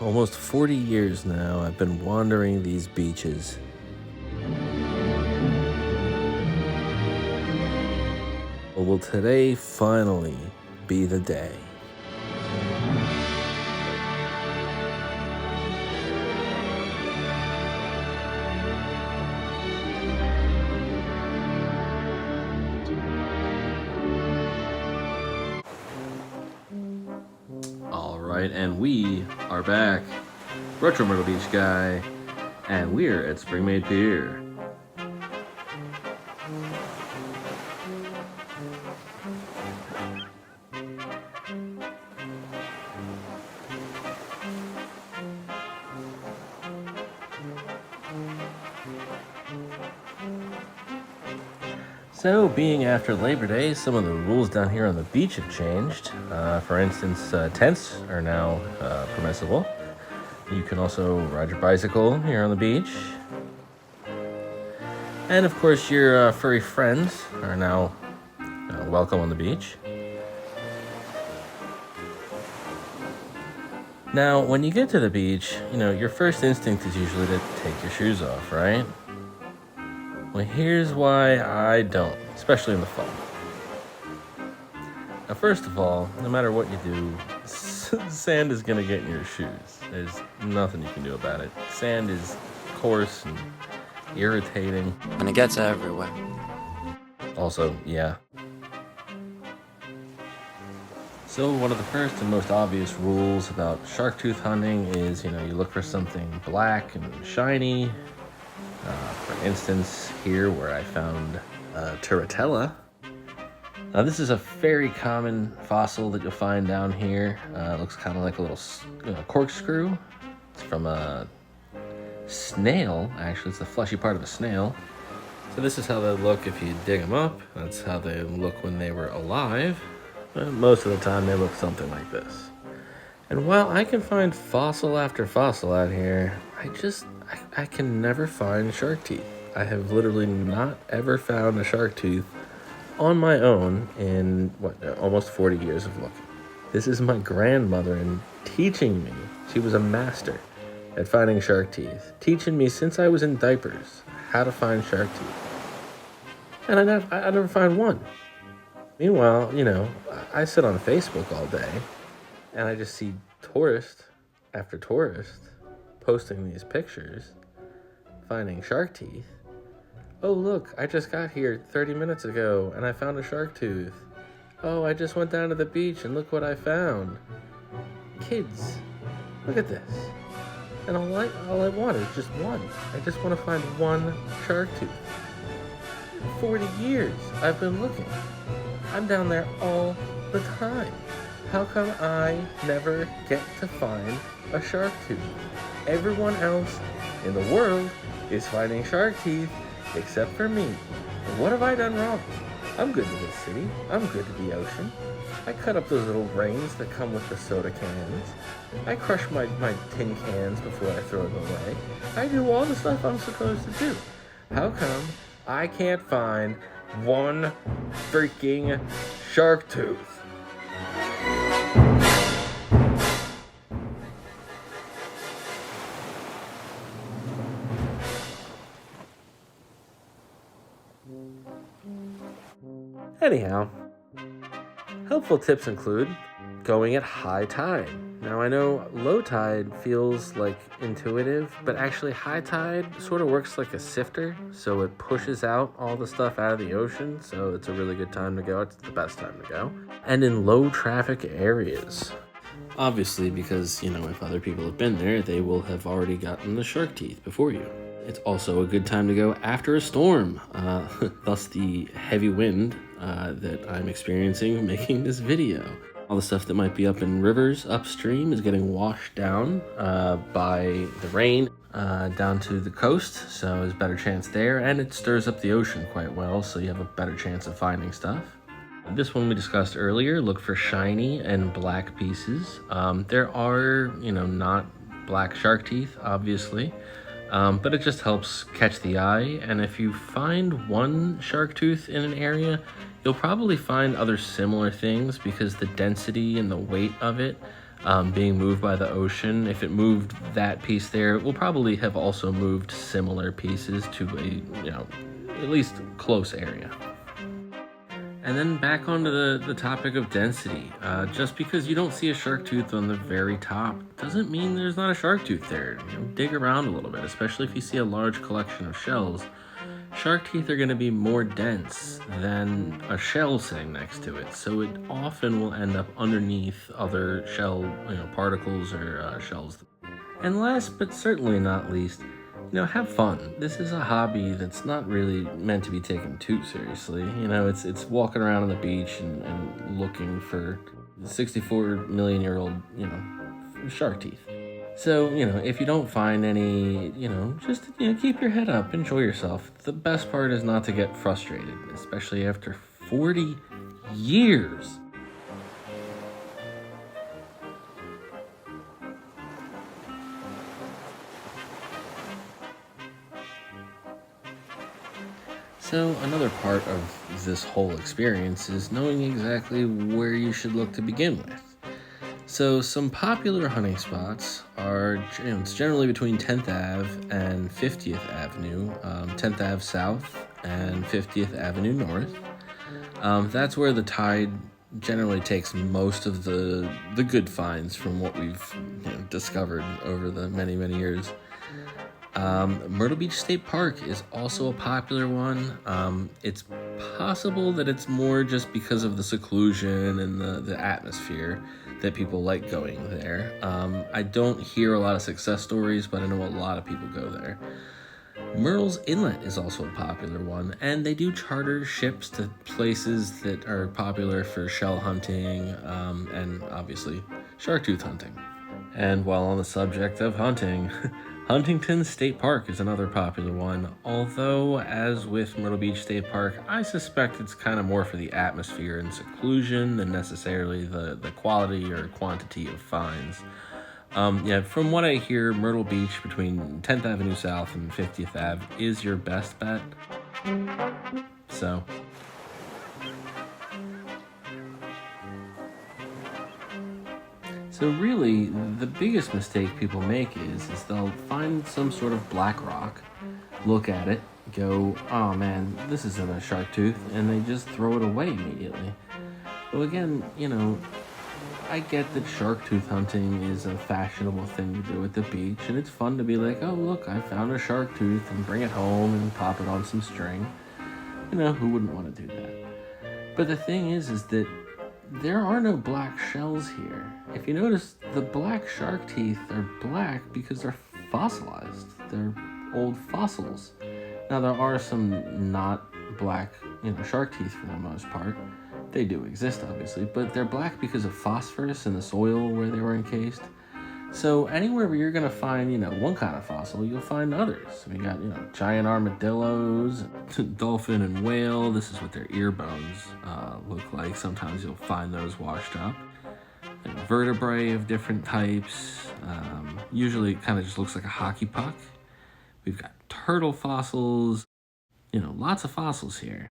almost 40 years now, I've been wandering these beaches. Well, will today finally be the day? Alright, and we are back. Retro Myrtle Beach Guy, and we're at Springmaid Pier. So, being after Labor Day, some of the rules down here on the beach have changed. For instance, tents are now permissible. You can also ride your bicycle here on the beach. And of course, your furry friends are now welcome on the beach. Now, when you get to the beach, your first instinct is usually to take your shoes off, right? Well, here's why I don't, especially in the fall. Now, first of all, no matter what you do, sand is gonna get in your shoes. There's nothing you can do about it. Sand is coarse and irritating. And it gets everywhere. Also, yeah. So one of the first and most obvious rules about shark tooth hunting is, you look for something black and shiny. For instance, here where I found Turritella. Now this is a very common fossil that you'll find down here. It looks kind of like a little corkscrew. It's from a snail, actually. It's the fleshy part of a snail. So this is how they look if you dig them up. That's how they look when they were alive. Most of the time they look something like this. And while I can find fossil after fossil out here, I can never find shark teeth. I have literally not ever found a shark tooth on my own in, almost 40 years of looking. This is my grandmother and teaching me. She was a master at finding shark teeth, teaching me since I was in diapers how to find shark teeth. And I never find one. Meanwhile, I sit on Facebook all day and I just see tourist after tourist posting these pictures, finding shark teeth. Oh, look, I just got here 30 minutes ago and I found a shark tooth. Oh, I just went down to the beach and look what I found. Kids, look at this. And all I want is just one. I just want to find one shark tooth. 40 years I've been looking. I'm down there all the time. How come I never get to find a shark tooth? Everyone else in the world is finding shark teeth except for me. And what have I done wrong? I'm good to the city. I'm good to the ocean. I cut up those little rings that come with the soda cans. I crush my tin cans before I throw them away. I do all the stuff I'm supposed to do. How come I can't find one freaking shark tooth? Anyhow, helpful tips include going at high tide. Now I know low tide feels like intuitive, but actually high tide sort of works like a sifter, so it pushes out all the stuff out of the ocean, so it's a really good time to go. It's the best time to go. And in low traffic areas. Obviously, because, if other people have been there, they will have already gotten the shark teeth before you. It's also a good time to go after a storm, thus the heavy wind that I'm experiencing making this video. All the stuff that might be up in rivers upstream is getting washed down by the rain down to the coast, so there's a better chance there, and it stirs up the ocean quite well, so you have a better chance of finding stuff. This one we discussed earlier, look for shiny and black pieces. There are, not black shark teeth, obviously, but it just helps catch the eye. And if you find one shark tooth in an area, you'll probably find other similar things because the density and the weight of it being moved by the ocean. If it moved that piece there, it will probably have also moved similar pieces to a, at least close area. And then back onto the topic of density. Just because you don't see a shark tooth on the very top doesn't mean there's not a shark tooth there. Dig around a little bit, especially if you see a large collection of shells. Shark teeth are going to be more dense than a shell sitting next to it, so it often will end up underneath other shell particles or shells. And last but certainly not least, have fun. This is a hobby that's not really meant to be taken too seriously. It's walking around on the beach and looking for 64 million year old, shark teeth. So, if you don't find any, just, keep your head up, enjoy yourself. The best part is not to get frustrated, especially after 40 years. So another part of this whole experience is knowing exactly where you should look to begin with. So some popular hunting spots are, it's generally between 10th Ave and 50th Avenue, 10th Ave South and 50th Avenue North. That's where the tide generally takes most of the good finds from what we've discovered over the many, many years. Myrtle Beach State Park is also a popular one. It's possible that it's more just because of the seclusion and the atmosphere that people like going there. I don't hear a lot of success stories, but I know a lot of people go there. Myrtle's Inlet is also a popular one, and they do charter ships to places that are popular for shell hunting and obviously shark tooth hunting. And while on the subject of hunting, Huntington State Park is another popular one, although as with Myrtle Beach State Park, I suspect it's kind of more for the atmosphere and seclusion than necessarily the quality or quantity of finds. From what I hear, Myrtle Beach between 10th Avenue South and 50th Ave is your best bet. So really, the biggest mistake people make is they'll find some sort of black rock, look at it, go, oh man, this isn't a shark tooth, and they just throw it away immediately. But again, I get that shark tooth hunting is a fashionable thing to do at the beach, and it's fun to be like, oh look, I found a shark tooth, and bring it home and pop it on some string. Who wouldn't want to do that? But the thing is that there are no black shells here. If you notice, the black shark teeth are black because they're fossilized. They're old fossils. Now, there are some not black, shark teeth for the most part. They do exist, obviously, but they're black because of phosphorus in the soil where they were encased. So anywhere where you're gonna find, one kind of fossil, you'll find others. We got, giant armadillos, dolphin and whale. This is what their ear bones look like. Sometimes you'll find those washed up. And vertebrae of different types. Usually it kind of just looks like a hockey puck. We've got turtle fossils. Lots of fossils here.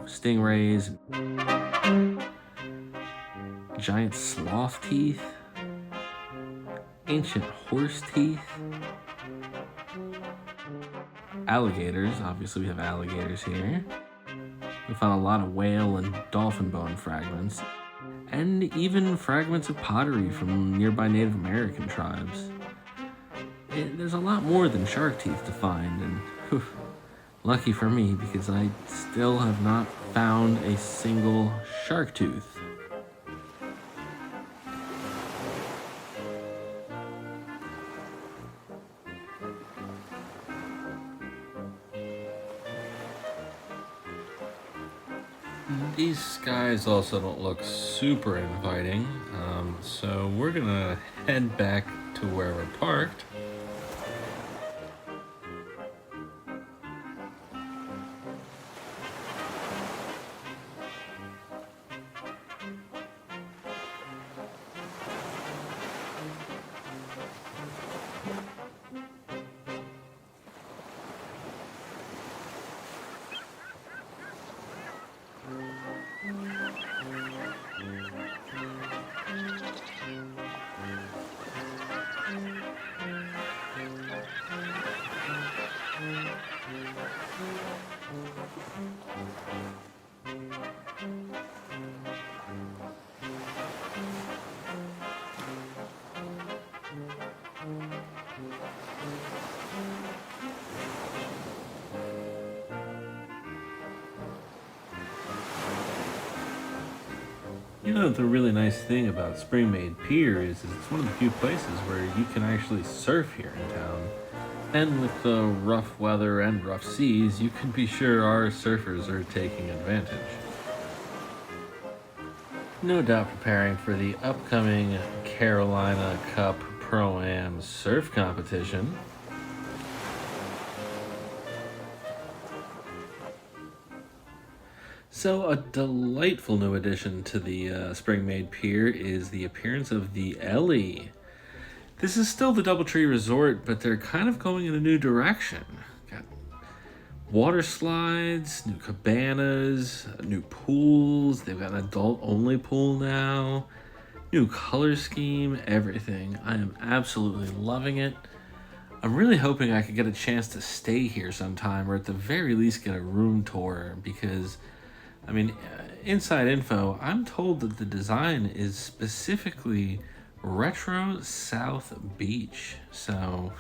Stingrays. Giant sloth teeth, ancient horse teeth, alligators. Obviously, we have alligators here. We found a lot of whale and dolphin bone fragments, and even fragments of pottery from nearby Native American tribes. There's a lot more than shark teeth to find, and lucky for me, because I still have not found a single shark tooth. These skies also don't look super inviting, so we're gonna head back to where we're parked. You know, the really nice thing about Springmaid Pier is it's one of the few places where you can actually surf here in town. And with the rough weather and rough seas, you can be sure our surfers are taking advantage. No doubt preparing for the upcoming Carolina Cup Pro-Am surf competition. So, a delightful new addition to the Springmaid Pier is the appearance of the Ellie. This is still the Doubletree Resort, but they're kind of going in a new direction. Got water slides, new cabanas, new pools. They've got an adult-only pool now. New color scheme, everything. I am absolutely loving it. I'm really hoping I could get a chance to stay here sometime, or at the very least get a room tour, because I mean, inside info, I'm told that the design is specifically Retro South Beach. So,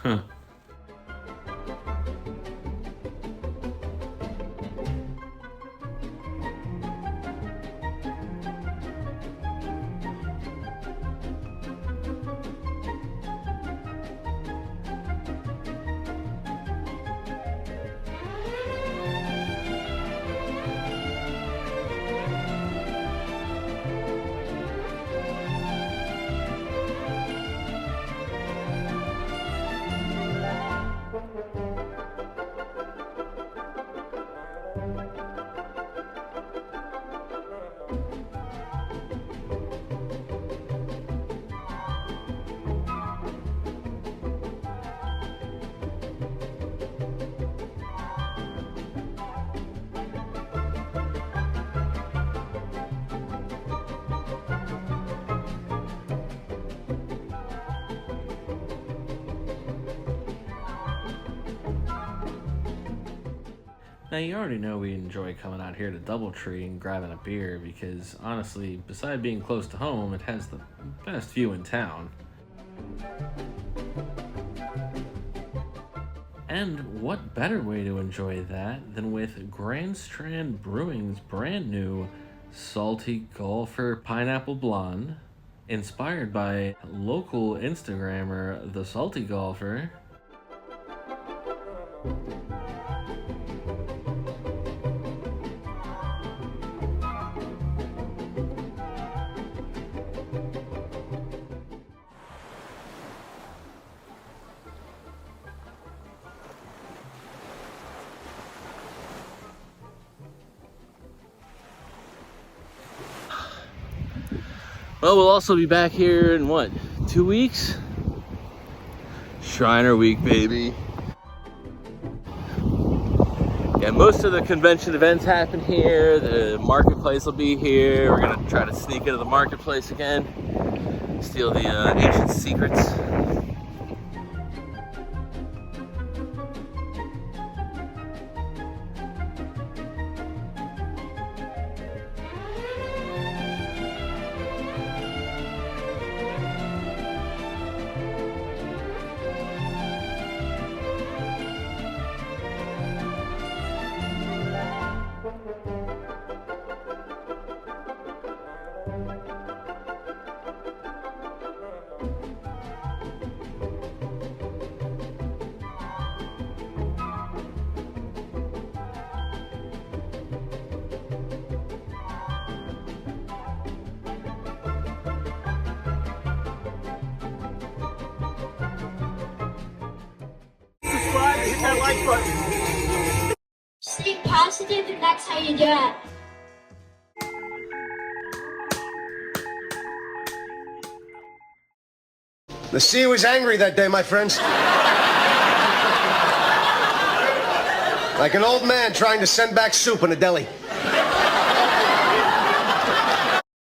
now you already know we enjoy coming out here to Doubletree and grabbing a beer because, honestly, beside being close to home, it has the best view in town. And what better way to enjoy that than with Grand Strand Brewing's brand new Salty Golfer Pineapple Blonde, inspired by local Instagrammer The Salty Golfer. Well, we'll also be back here in what, 2 weeks? Shriner Week, baby. Yeah, most of the convention events happen here. The marketplace will be here. We're gonna try to sneak into the marketplace again, steal the ancient secrets. Hit that like button. Stay positive, and that's how you do it. The sea was angry that day, my friends. Like an old man trying to send back soup in a deli.